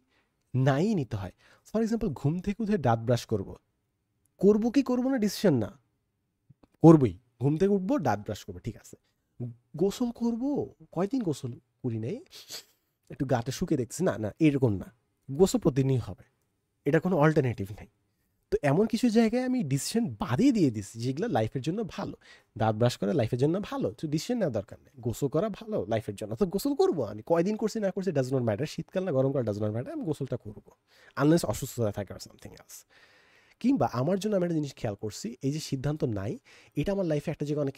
নাই নিতে হয়, ফর এক্সাম্পল ঘুম থেকে উঠে দাঁত ব্রাশ করবো, করবো কি করবো না ডিসিশন না, করবোই। ঘুম থেকে উঠবো দাঁত ব্রাশ করবো, ঠিক আছে। গোসল করবো, কয়দিন গোসল করি নাই, একটু গাটা শুকে দেখছি, না না এরকম না, গোসল প্রতিদিনই হবে, এটা কোনো অল্টারনেটিভ নেই। তো এমন কিছু জায়গায় আমি ডিসিশন বাদই দিয়ে দিচ্ছি যেগুলো লাইফের জন্য ভালো। দাঁত ব্রাশ করা লাইফের জন্য ভালো, তো ডিসিশন নেওয়ার দরকার নেই। গোসল করা ভালো লাইফের জন্য, তো গোসল করবো। আমি কয়দিন করছি না করছি ডাজ নট ম্যাটার, শীতকাল না গরমকাল ডাজ নট ম্যাটার, আমি গোসলটা করবো আনলেস অসুস্থতা থাকে আর সামথিং এলস। কিংবা আমার জন্য আমি একটা জিনিস খেয়াল করছি, এই যে সিদ্ধান্ত নাই, এটা আমার লাইফে একটা জায়গায় অনেক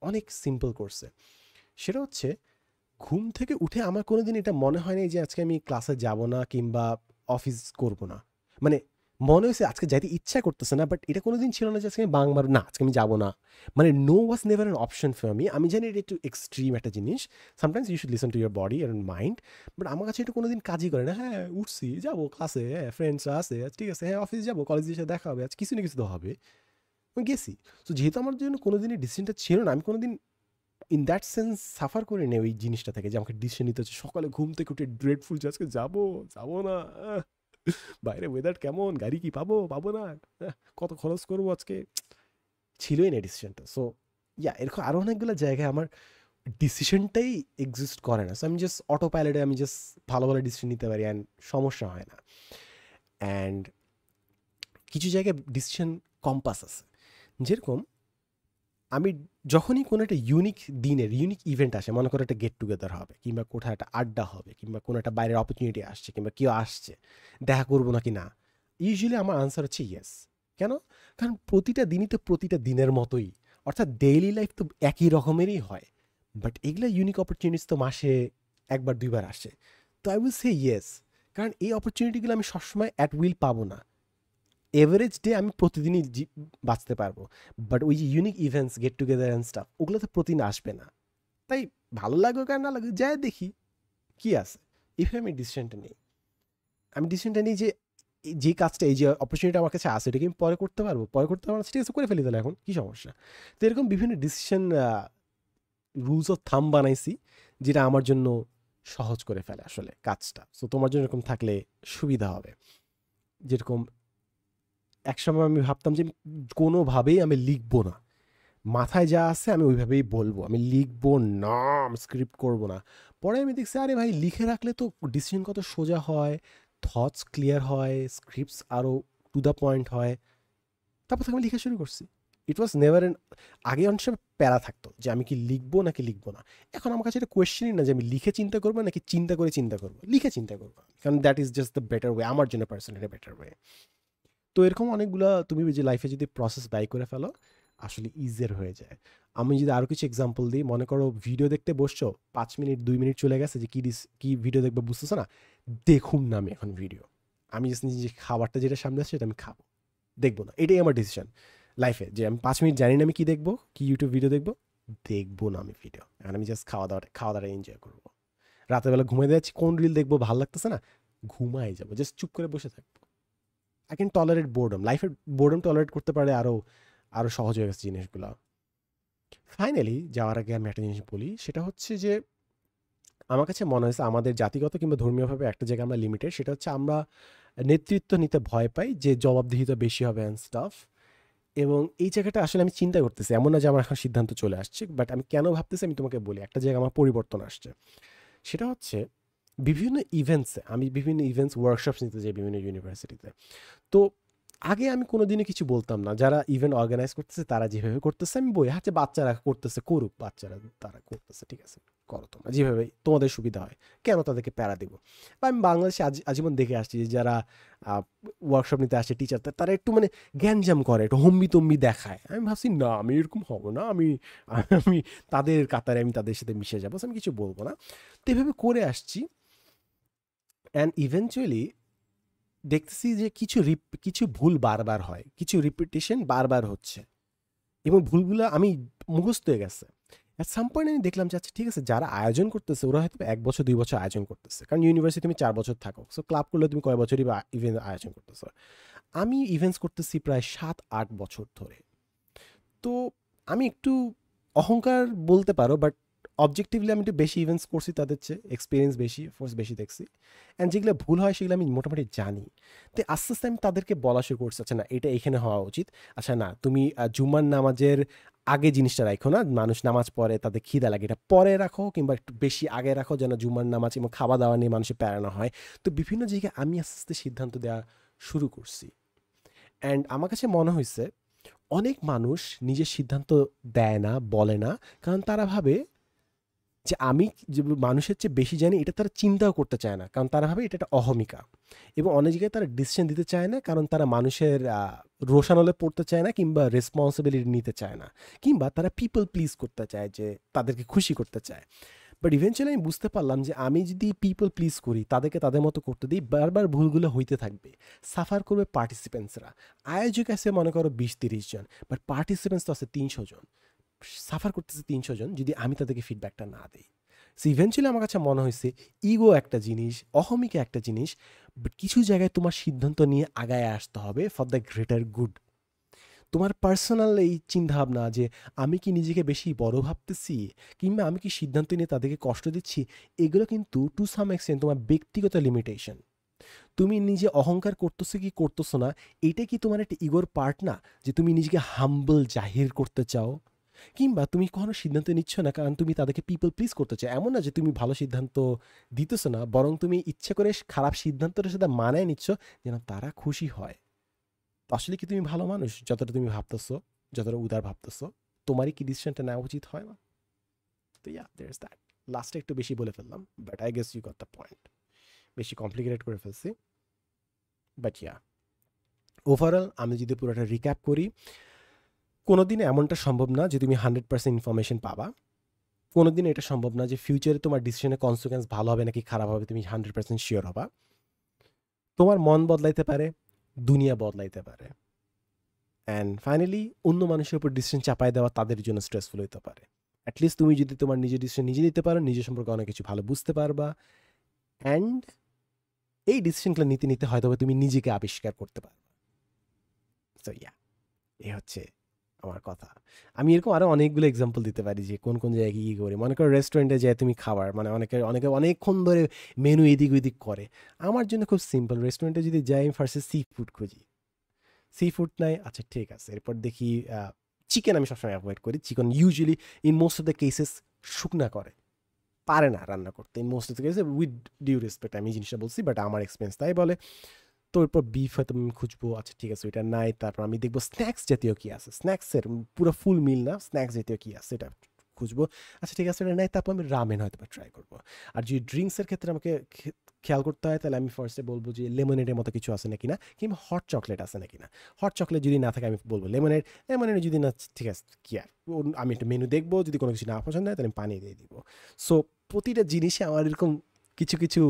অনেক সিম্পল করছে। সেটা হচ্ছে ঘুম থেকে উঠে আমার কোনো দিন এটা মনে হয় না যে আজকে আমি ক্লাসে যাব না কিংবা অফিস করব না। মানে মনে হয়েছে আজকে যাইতে ইচ্ছা করতেছে না, বাট এটা কোনো দিন ছিল না যে আজকে আমি বাংবার না আজকে আমি যাবো না। মানে no was never an option for me. আমি জানি এটা একটু এক্সট্রিম একটা জিনিস, sometimes you should listen to your body and mind, but আমার কাছে এটা কোনো দিন কাজই করে না। হ্যাঁ উঠছি, যাবো ক্লাসে, হ্যাঁ ফ্রেন্ডসরা আছে, ঠিক আছে, হ্যাঁ অফিস যাবো, কলেজে এসে দেখা হবে, আজ কিছু না কিছু তো হবে, আমি গেছি। তো যেহেতু আমার জন্য কোনো দিনই ডিসিশনটা ছিল না, আমি কোনো দিন ইন দ্যাট সেন্স সাফার করে নেই ওই জিনিসটা থেকে যে আমাকে ডিসিশন নিতে হচ্ছে সকালে ঘুম থেকে উঠে ড্রেডফুল যে আজকে যাবো যাবো না, বাইরে ওয়েদার কেমন, গাড়ি কি পাবো পাবো না, কত খরচ করবো আজকে, ছিলই না ডিসিশনটা। সো ইয়া, এরকম আরও অনেকগুলো জায়গায় আমার ডিসিশনটাই এক্সিস্ট করে না। সো আমি জাস্ট অটো পাইলটে আমি জাস্ট ভালো ভালো ডিসিশন নিতে পারি অ্যান্ড সমস্যা হয় না। অ্যান্ড কিছু জায়গায় ডিসিশন কম্পাস আছে, যেরকম আমি যখনই কোনো একটা ইউনিক দিনের ইউনিক ইভেন্ট আসে, মনে করো একটা গেট টুগেদার হবে কিংবা কোথাও একটা আড্ডা হবে কিংবা কোনো একটা বাইরের অপরচুনিটি আসছে কিংবা কেউ আসছে, দেখা করবো নাকি না, ইউজুয়ালি আমার আনসার হচ্ছে ইয়েস। কেন? কারণ প্রতিটা দিনই তো প্রতিটা দিনের মতোই, অর্থাৎ ডেইলি লাইফ তো একই রকমেরই হয়, বাট এগুলো ইউনিক অপরচুনিটিস তো মাসে একবার দুইবার আসে। তো আই উইল সে ইয়েস, কারণ এই অপরচুনিটিগুলো আমি সবসময় অ্যাট উইল পাবো না। এভারেজ ডে আমি প্রতিদিনই বাঁচতে পারবো, বাট ওই যে unique events get together and staff ওগুলো তো প্রতিদিন আসবে না। তাই ভালো লাগুক আর না লাগুক যায় দেখি কি আছে, এভাবে আমি ডিসিশনটা নিই। আমি ডিসিশনটা নিই যে যে কাজটা, এই যে অপরচুনিটি আমার কাছে আসে, এটাকে আমি পরে করতে পারবো, পরে করতে পারবো ঠিক আছে করে ফেলি তাহলে, এখন কী সমস্যা। তো এরকম বিভিন্ন ডিসিশন রুলস অফ থাম বানাইছি যেটা আমার জন্য সহজ করে ফেলে আসলে কাজটা। সো তোমার জন্য এরকম থাকলে সুবিধা হবে। যেরকম একসময় আমি ভাবতাম যে কোনোভাবেই আমি লিখবো না, মাথায় যা আছে আমি ওইভাবেই বলবো, আমি লিখবো না, আমি স্ক্রিপ্ট করবো না। পরে আমি দেখছি আরে ভাই লিখে রাখলে তো ডিসিশন কত সোজা হয়, থটস ক্লিয়ার হয়, স্ক্রিপ্টস আরও টু দ্য পয়েন্ট হয়। তারপর থেকে আমি লিখা শুরু করছি। ইট ওয়াজ নেভার এন, আগে অনেক সময় প্যারা থাকতো যে আমি কি লিখবো নাকি লিখবো না। এখন আমার কাছে এটা কোয়েশ্চেনই না যে আমি লিখে চিন্তা করবো নাকি চিন্তা করে চিন্তা করবো, লিখে চিন্তা করবো, কারণ that is just the better way, আমার জন্য পার্সোনালি বেটার ওয়ে। তো এরকম অনেকগুলো তুমি যে লাইফে যদি প্রসেস বাই করে ফেলো আসলে ইজিয়ার হয়ে যায়। আমি যদি আরও কিছু এক্সাম্পল দিই, মনে করো ভিডিও দেখতে বসছো, 5 মিনিট 2 মিনিট চলে গেছে, যে কী ভিডিও দেখবে বুঝতেছো না, দেখুম না আমি এখন ভিডিও, আমি জাস্ট নিজে খাবারটা যেটা সামনে আসছে সেটা আমি খাবো, দেখবো না। এটাই আমার ডিসিশন লাইফে, যে আমি 5 মিনিট জানি না আমি কী দেখবো, কী ইউটিউব ভিডিও দেখবো, দেখবো না আমি ভিডিও, এখন আমি জাস্ট খাওয়া দাওয়াটা এনজয় করবো। রাতের বেলা ঘুমাই যাচ্ছি, কোন রিল দেখবো ভালো লাগতেছে না, ঘুমাই যাবো, জাস্ট চুপ করে বসে থাকবো। আই ক্যান টলারেট বোর্ডম, লাইফের বোর্ডম টলারেট করতে পারে আরও আরও সহজ হয়ে গেছে জিনিসগুলো। ফাইনালি যাওয়ার আগে আমি একটা জিনিস বলি, সেটা হচ্ছে যে আমার কাছে মনে হয়েছে আমাদের জাতিগত কিংবা ধর্মীয়ভাবে একটা জায়গায় আমরা লিমিটেড, সেটা হচ্ছে আমরা নেতৃত্ব নিতে ভয় পাই, যে জবাবদিহিতা বেশি হবে অ্যান্ড স্টাফ। এবং এই জায়গাটা আসলে আমি চিন্তা করতেছি, এমন না যে আমার এখন সিদ্ধান্ত চলে আসছে, বাট আমি কেন ভাবতেছি আমি তোমাকে বলি। একটা জায়গায় আমার পরিবর্তন আসছে, সেটা হচ্ছে আমি বিভিন্ন ইভেন্টস ওয়ার্কশপস নিতে যাই বিভিন্ন ইউনিভার্সিটিতে। তো আগে আমি কোনোদিনও কিছু বলতাম না, যারা ইভেন্ট অর্গানাইজ করতেছে তারা যেভাবে করতেছে আমি বই হাতে, বাচ্চারা করতেছে করুক, বাচ্চারা তারা করতেছে ঠিক আছে, করো তোমরা যেভাবে তোমাদের সুবিধা হয়, কেন তাদেরকে প্যারা দিব। বা আমি বাংলাদেশে আজীবন দেখে আসছি যে যারা ওয়ার্কশপ নিতে আসে টিচার, তারা একটু মানে গ্যাঞ্জাম করে, একটু হম্বি তম্বি দেখায়। আমি ভাবছি না, আমি এরকম হবো না, আমি তাদের কাতারে আমি তাদের সাথে মিশে যাবো, আমি কিছু বলবো না। তো এভাবে করে আসছি, অ্যান্ড ইভেনচুয়ালি দেখতেছি যে কিছু ভুল বারবার হয়, কিছু রিপিটেশন বারবার হচ্ছে, এবং ভুলগুলো আমি মুখস্থ হয়ে গেছে। অ্যাট সাম পয়েন্ট আমি দেখলাম যে আচ্ছা ঠিক আছে, যারা আয়োজন করতেছে ওরা হয়তো 1 বছর 2 বছর আয়োজন করতেছে, কারণ ইউনিভার্সিটি তুমি 4 বছর থাকো, সো ক্লাব করলে তুমি কয় বছরই বা ইভেন্ট আয়োজন করতেছো। আমি ইভেন্টস করতেছি প্রায় 7-8 বছর ধরে। তো আমি একটু অহংকার বলতে পারো, বাট অবজেক্টিভলি আমি একটু বেশি ইভেন্টস করছি তাদের চেয়ে, এক্সপিরিয়েন্স বেশি, ফোর্স বেশি দেখছি, অ্যান্ড যেগুলো ভুল হয় সেগুলো আমি মোটামুটি জানি। তো আস্তে আস্তে আমি তাদেরকে বলা শুরু করছি, আচ্ছা না এটা এখানে হওয়া উচিত, আচ্ছা না তুমি জুম্মার নামাজের আগে জিনিসটা রাখো না, মানুষ নামাজ পড়ে তাদের খিদা লাগে, এটা পরে রাখো, কিংবা একটু বেশি আগে রাখো, যেন জুম্মার নামাজ এবং খাওয়া দাওয়া নিয়ে মানুষের প্যারানো হয়। তো বিভিন্ন জায়গায় আমি আস্তে আস্তে সিদ্ধান্ত দেওয়া শুরু করছি, অ্যান্ড আমার কাছে মনে হয়েছে অনেক মানুষ নিজের সিদ্ধান্ত দেয় না, বলে না, কারণ তারা ভাবে যে আমি যে মানুষের চেয়ে বেশি জানি, এটা তারা চিন্তাও করতে চায় না, কারণ তারা ভাবে এটা একটা অহমিকা। এবং অনেক জায়গায় তারা ডিসিশন দিতে চায় না, কারণ তারা মানুষের রোষানলে পড়তে চায় না, কিংবা রেসপন্সিবিলিটি নিতে চায় না, কিংবা তারা পিপল প্লিজ করতে চায়, যে তাদেরকে খুশি করতে চায়। বাট ইভেনচুয়ালি আমি বুঝতে পারলাম যে আমি যদি পিপল প্লিজ করি, তাদেরকে তাদের মতো করতে দিই, বারবার ভুলগুলো হইতে থাকবে, সাফার করবে পার্টিসিপেন্টসরা। আয়োজক আছে মনে করো 20-30 জন, বাট পার্টিসিপেন্টস তো আছে 300 জন, সাফার করতেছে 300 জন যদি আমি তাদেরকে ফিডব্যাকটা না দিই। সো ইভেনচুয়ালি আমার কাছে মনে হয়েছে ইগো একটা জিনিস, অহমিকা একটা জিনিস, বাট কিছু জায়গায় তোমার সিদ্ধান্ত নিয়ে আগায় আসতে হবে ফর দ্য গ্রেটার গুড। তোমার পার্সোনাল এই চিন্তাভাবনা যে আমি কি নিজেকে বেশি বড় ভাবতেছি, কিংবা আমি কি সিদ্ধান্ত নিয়ে তাদেরকে কষ্ট দিচ্ছি, এগুলো কিন্তু টু সাম এক্সটেন্ট তোমার ব্যক্তিগত লিমিটেশন। তুমি নিজে অহংকার করতেছো কি করতেছো না, এটা কি তোমার একটা ইগোর পার্ট না, যে তুমি নিজেকে হাম্বল জাহির করতে চাও? কিংবা তুমি কখনো সিদ্ধান্ত নিচ্ছ না কারণ তুমি তাদেরকে পিপল প্লিজ করতে চাও, এমন না যে তুমি ভালো সিদ্ধান্ত দিতেছো না, বরং তুমি ইচ্ছে করে খারাপ সিদ্ধান্তটার সাথে মানায় নিচ্ছ যেন তারা খুশি হয়। তো আসলে কি তুমি ভালো মানুষ যতটা তুমি ভাবতেছো, যতটা উদার ভাবতেছো? তোমারই কি ডিসিশনটা নেওয়া উচিত হয় না? তো ইয়া দেয়ার ইজ দ্যাট। লাস্টে একটু বেশি বলে ফেললাম, but I guess you got the point. বেশি কমপ্লিকেটেড করে ফেলছি, বাট ইয়া ওভারঅল আমি যদি পুরোটা রিক্যাপ করি, কোনোদিন এমনটা সম্ভব না যে তুমি 100% ইনফরমেশন পাবা। কোনোদিন এটা সম্ভব না যে ফিউচারে তোমার ডিসিশনের কনসিকুয়েন্স ভালো হবে নাকি খারাপ হবে তুমি 100% শিওর হবা। তোমার মন বদলাইতে পারে, দুনিয়া বদলাইতে পারে, অ্যান্ড ফাইনালি অন্য মানুষের উপর ডিসিশন চাপায় দেওয়া তাদের জন্য স্ট্রেসফুল হতে পারে। অ্যাটলিস্ট তুমি যদি তোমার নিজের ডিসিশন নিজে নিতে পারো, নিজের সম্পর্কে অনেক কিছু ভালো বুঝতে পারবা, অ্যান্ড এই ডিসিশনগুলো নিতে নিতে হয়তো তুমি নিজেকে আবিষ্কার করতে পারবা। সো ইয়া, এই হচ্ছে আমার কথা। আমি এরকম আরো অনেকগুলো এক্সাম্পল দিতে পারি যে কোন কোন জায়গায় কি করে, মনে করো রেস্টুরেন্টে যায় তুমি খাবার, মানে অনেকে অনেকে অনেকক্ষণ ধরে মেনু এদিক ওইদিক করে। আমার জন্য খুব সিম্পল, রেস্টুরেন্টে যদি যাই আমি ফার্স্টে সি ফুড খুঁজি, সি ফুড নাই, আচ্ছা ঠিক আছে, এরপর দেখি চিকেন আমি সবসময় অ্যাভয়েড করি। Chicken usually in most of the cases শুকনা করে, পারে না রান্না করতে, in most of the cases, with due respect আমি এই জিনিসটা বলছি, বাট আমার এক্সপিরিয়েন্স তাই বলে। তো এরপর বিফ হয়তো আমি খুঁজবো, আচ্ছা ঠিক আছে ওইটা নাই, তারপর আমি দেখবো স্ন্যাক্স জাতীয় কি আছে, স্ন্যাক্সের পুরো ফুল মিল না, স্ন্যাক্স জাতীয় কি আছে এটা খুঁজবো। আচ্ছা ঠিক আছে এটা নাই, তারপর আমি রামেন হয়তো বা ট্রাই করবো। আর যদি ড্রিঙ্কসের ক্ষেত্রে আমাকে খেয়াল করতে হয়, তাহলে আমি ফার্স্টে বলবো যে লেমনেডের মতো কিছু আছে নাকি না, কিংবা হট চকলেট আছে নাকি না। হট চকলেট যদি না থাকে আমি বলবো লেমনেড, লেমনেড যদি না, ঠিক আছে কি আর, আমি একটা মেনু দেখবো, যদি কোনো কিছু না পছন্দ হয় তাহলে আমি পানি দিয়ে দিব। সো প্রতিটা জিনিসে আমার এরকম কিছু কিছু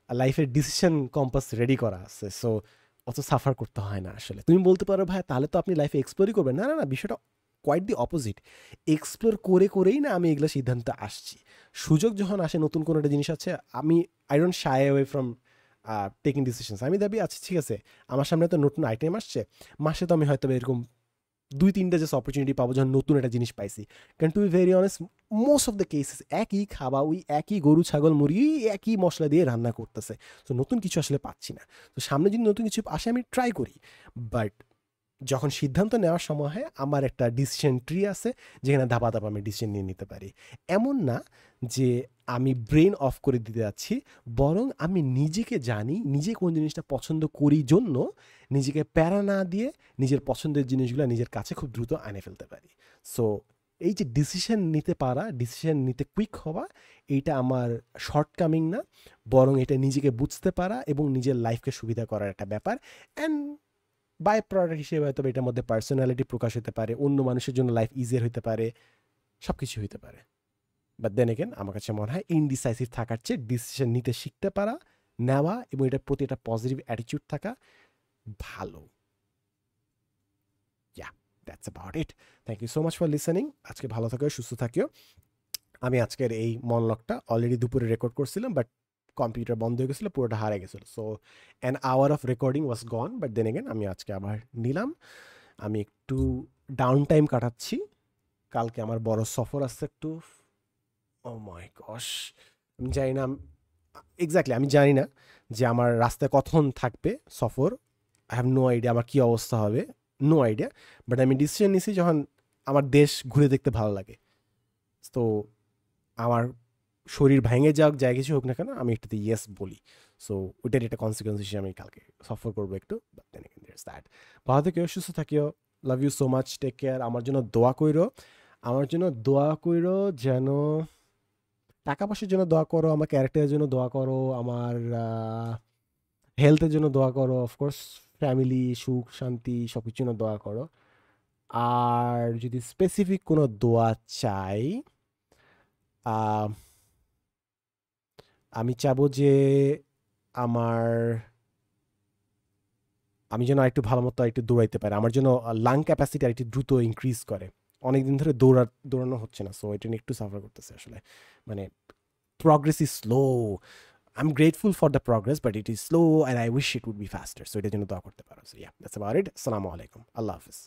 লাইফের ডিসিশন কম্পাস রেডি করা আছে। সো অত সাফার করতে হয় না আসলে। তুমি বলতে পারো ভাই তাহলে তো আপনি লাইফে এক্সপ্লোরই করবেন, না না না, বিষয়টা কোয়াইট দি অপোজিট। এক্সপ্লোর করে করেই না আমি এগুলো সিদ্ধান্তে আসছি। সুযোগ যখন আসে, নতুন কোনো একটা জিনিস আছে, আমি I don't shy away from taking decisions. আমি দাবি আচ্ছা ঠিক আছে, আমার সামনে তো নতুন আইটেম আসছে, মাসে তো আমি হয়তো এরকম 2-3টা জাস্ট অপরচুনিটি পাবো যখন নতুন একটা জিনিস পাইছি। কারণ to be very honest, most of the cases একই খাওয়া, ওই একই গরু ছাগল মুরগি একই মশলা দিয়ে রান্না করতেছে। তো নতুন কিছু আসলে পাচ্ছি না। তো সামনে যদি নতুন কিছু আসে আমি ট্রাই করি, বাট যখন সিদ্ধান্ত নেওয়ার সময় হয় আমার একটা ডিসিশন ট্রি আছে যেখানে ধাপা ধাপা আমি ডিসিশন নিয়ে নিতে পারি। এমন না যে আমি ব্রেন অফ করে দিতে যাচ্ছি, বরং আমি নিজেকে জানি নিজে কোন জিনিসটা পছন্দ করি জন্য নিজেকে প্যারা না দিয়ে নিজের পছন্দের জিনিসগুলো নিজের কাছে খুব দ্রুত আনে ফেলতে পারি। সো এই যে ডিসিশন নিতে পারা, ডিসিশন নিতে কুইক হওয়া, এইটা আমার শর্টকামিং না, বরং এটা নিজেকে বুঝতে পারা এবং নিজের লাইফকে সুবিধা করার একটা ব্যাপার। অ্যান্ড বাই প্রোডাক্ট হিসেবে হয়তো এটার মধ্যে পার্সোনালিটি প্রকাশ হতে পারে, অন্য মানুষের জন্য লাইফ ইজিয়ার হতে পারে, সব কিছু হতে পারে। বাট দেন এগেন আমার কাছে মনে হয় ইনডিসাইসিভ থাকার চেয়ে ডিসিশন নিতে শিখতে পারা, নেওয়া এবং এটার প্রতি একটা পজিটিভ অ্যাটিটিউড থাকা ভালো। Yeah, that's about it. Thank you so much for listening. আজকে ভালো থাকিও, সুস্থ থাকিও। আমি আজকের এই মনলগটা অলরেডি দুপুরে রেকর্ড করছিলাম, বাট কম্পিউটার বন্ধ হয়ে গেছিলো, পুরোটা হারিয়ে গেছিলো। So an hour of recording was gone, but then again আমি আজকে আবার নিলাম। আমি একটু ডাউন টাইম কাটাচ্ছি, কালকে আমার বড় সফর আসছে একটু। ও মাই গশ, আমি জানি না এক্স্যাক্টলি, আমি জানি না যে আমার রাস্তায় কখন থাকবে সফর। আই হ্যাভ নো আইডিয়া আমার কী অবস্থা হবে, নো আইডিয়া। বাট আমি ডিসিশন নিছি যখন আমার দেশ ঘুরে দেখতে ভালো লাগে, তো আমার শরীর ভেঙে যাক, যাই কিছু হোক না কেন, আমি একটাতে ইয়েস বলি। সো ওইটার একটা কনসিকুয়েন্স হিসেবে আমি কালকে সফর করবো একটু। But then again there's that. ভালো থেকেও, সুস্থ থাকিও, love you so much, take care. আমার জন্য দোয়া কইরো, আমার জন্য দোয়া কইরো, যেন টাকা পয়সার জন্য দোয়া করো, আমার ক্যারেক্টারের জন্য দোয়া করো, আমার হেলথের জন্য দোয়া করো, অফকোর্স ফ্যামিলি সুখ শান্তি সব কিছুর জন্য দোয়া করো। আর যদি স্পেসিফিক কোনো দোয়া চাই, আহ, আমি চাবো যে আমার আমি যেন আরেকটু ভালো মতো একটু দৌড়াইতে পারি, আমার জন্য লাং ক্যাপাসিটি আরেকটু দ্রুত ইনক্রিজ করে। অনেকদিন ধরে দৌড়ানো হচ্ছে না, সো এটা নিয়ে একটু সাফার করতেছে আসলে। মানে progress is slow. I'm grateful for the progress, but it is slow and I wish it would be faster. So এটা জন্য দোয়া করতে পারো। So yeah, that's about it. Assalamu alaikum. Allah Hafiz.